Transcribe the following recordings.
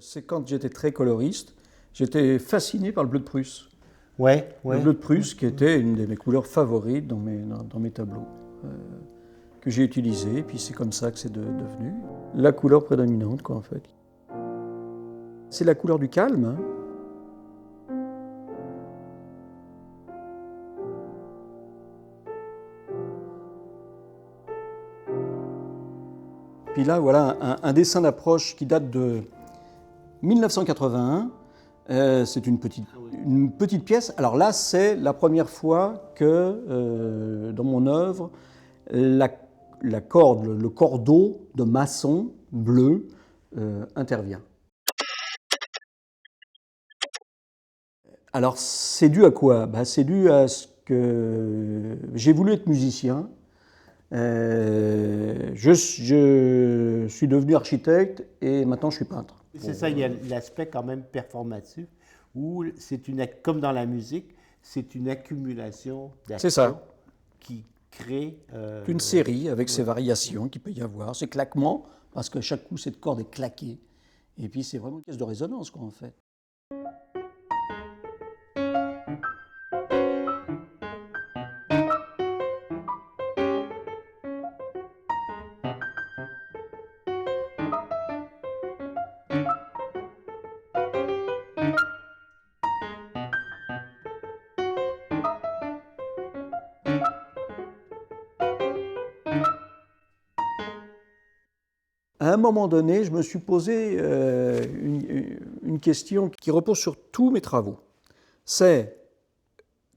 C'est quand j'étais très coloriste, j'étais fasciné par le bleu de Prusse. Ouais. Le bleu de Prusse qui était une de mes couleurs favorites dans mes tableaux, que j'ai utilisé, et puis c'est comme ça que c'est devenu la couleur prédominante, quoi, en fait. C'est la couleur du calme, hein. Puis là, voilà un dessin d'approche qui date de 1981. C'est une petite pièce. Alors là, c'est la première fois que dans mon œuvre, la corde, le cordeau de maçon bleu intervient. Alors c'est dû à quoi? C'est dû à ce que j'ai voulu être musicien. Je suis devenu architecte et maintenant je suis peintre. C'est ça, il y a l'aspect quand même performatif où comme dans la musique, c'est une accumulation d'actions qui crée... une série avec ses variations qu'il peut y avoir, ses claquements, parce que chaque coup cette corde est claquée. Et puis c'est vraiment une caisse de résonance, quoi, en fait. À un moment donné, je me suis posé une question qui repose sur tous mes travaux. C'est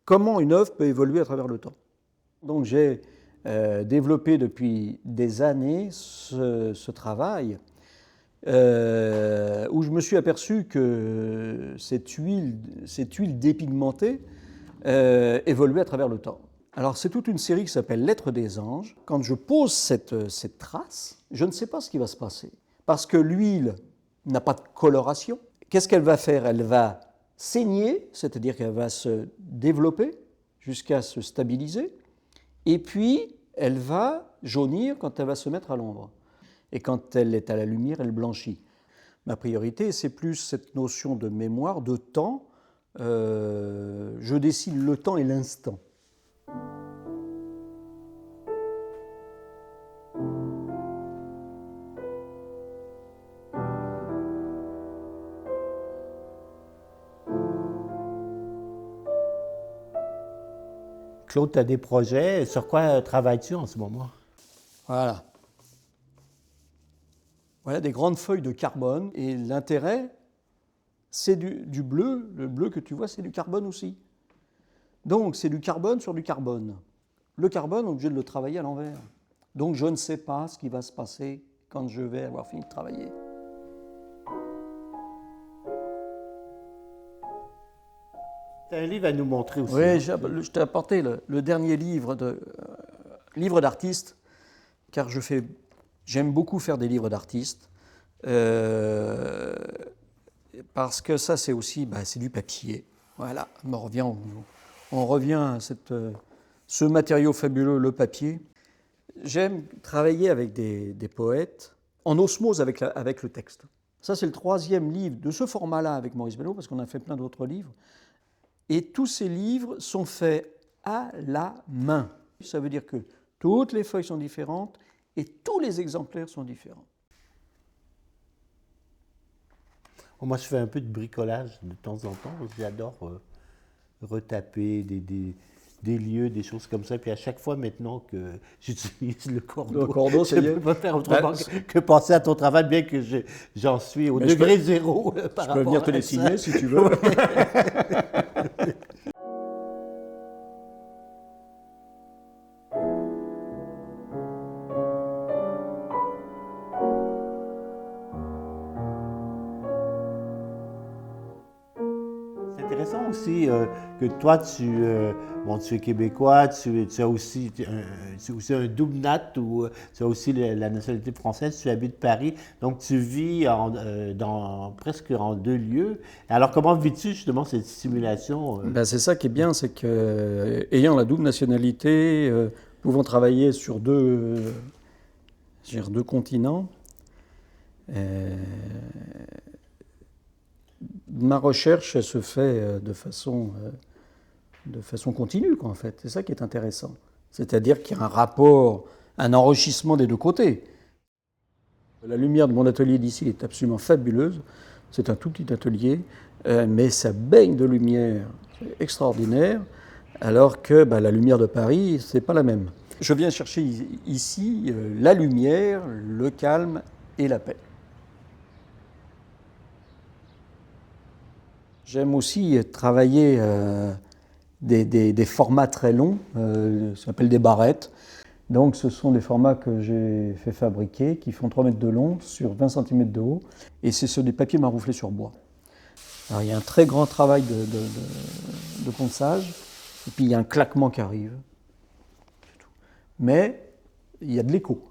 comment une œuvre peut évoluer à travers le temps. Donc j'ai développé depuis des années ce travail où je me suis aperçu que cette huile dépigmentée évoluait à travers le temps. Alors c'est toute une série qui s'appelle Lettres des anges. Quand je pose cette trace, je ne sais pas ce qui va se passer. Parce que l'huile n'a pas de coloration. Qu'est-ce qu'elle va faire? Elle va saigner, c'est-à-dire qu'elle va se développer jusqu'à se stabiliser. Et puis, elle va jaunir quand elle va se mettre à l'ombre. Et quand elle est à la lumière, elle blanchit. Ma priorité, c'est plus cette notion de mémoire, de temps. Je dessine le temps et l'instant. Claude, tu as des projets. Sur quoi travailles-tu en ce moment? Voilà. Voilà des grandes feuilles de carbone. Et l'intérêt, c'est du bleu. Le bleu que tu vois, c'est du carbone aussi. Donc, c'est du carbone sur du carbone. Le carbone, on est obligé de le travailler à l'envers. Donc, je ne sais pas ce qui va se passer quand je vais avoir fini de travailler. Tu as un livre à nous montrer aussi. Oui, je t'ai apporté le dernier livre d'artiste, car j'aime beaucoup faire des livres d'artistes, parce que ça, c'est aussi c'est du papier. Voilà, on revient à ce matériau fabuleux, le papier. J'aime travailler avec des poètes en osmose avec le texte. Ça, c'est le 3e livre de ce format-là avec Maurice Belleau, parce qu'on a fait plein d'autres livres. Et tous ces livres sont faits à la main. Ça veut dire que toutes les feuilles sont différentes et tous les exemplaires sont différents. Moi, je fais un peu de bricolage de temps en temps. J'adore retaper des lieux, des choses comme ça. Puis à chaque fois maintenant que j'utilise le cordeau, je ne peux pas faire autrement que penser à ton travail, bien que j'en suis au degré zéro par rapport à ça. Je peux venir te les signer si tu veux. C'est intéressant aussi que toi, tu es québécois, tu as aussi un double nat, ou tu as aussi la nationalité française, tu habites Paris, donc tu vis presque en 2 lieux. Alors comment vis-tu justement cette stimulation? C'est ça qui est bien, c'est que ayant la double nationalité, pouvant travailler sur deux continents, ma recherche elle se fait de façon continue, quoi, en fait. C'est ça qui est intéressant. C'est-à-dire qu'il y a un rapport, un enrichissement des deux côtés. La lumière de mon atelier d'ici est absolument fabuleuse. C'est un tout petit atelier, mais ça baigne de lumière, c'est extraordinaire, alors que la lumière de Paris, c'est pas la même. Je viens chercher ici la lumière, le calme et la paix. J'aime aussi travailler des formats très longs, ça s'appelle des barrettes. Donc ce sont des formats que j'ai fait fabriquer, qui font 3 mètres de long sur 20 cm de haut, et c'est sur des papiers marouflés sur bois. Alors il y a un très grand travail de ponçage, et puis il y a un claquement qui arrive. Mais il y a de l'écho.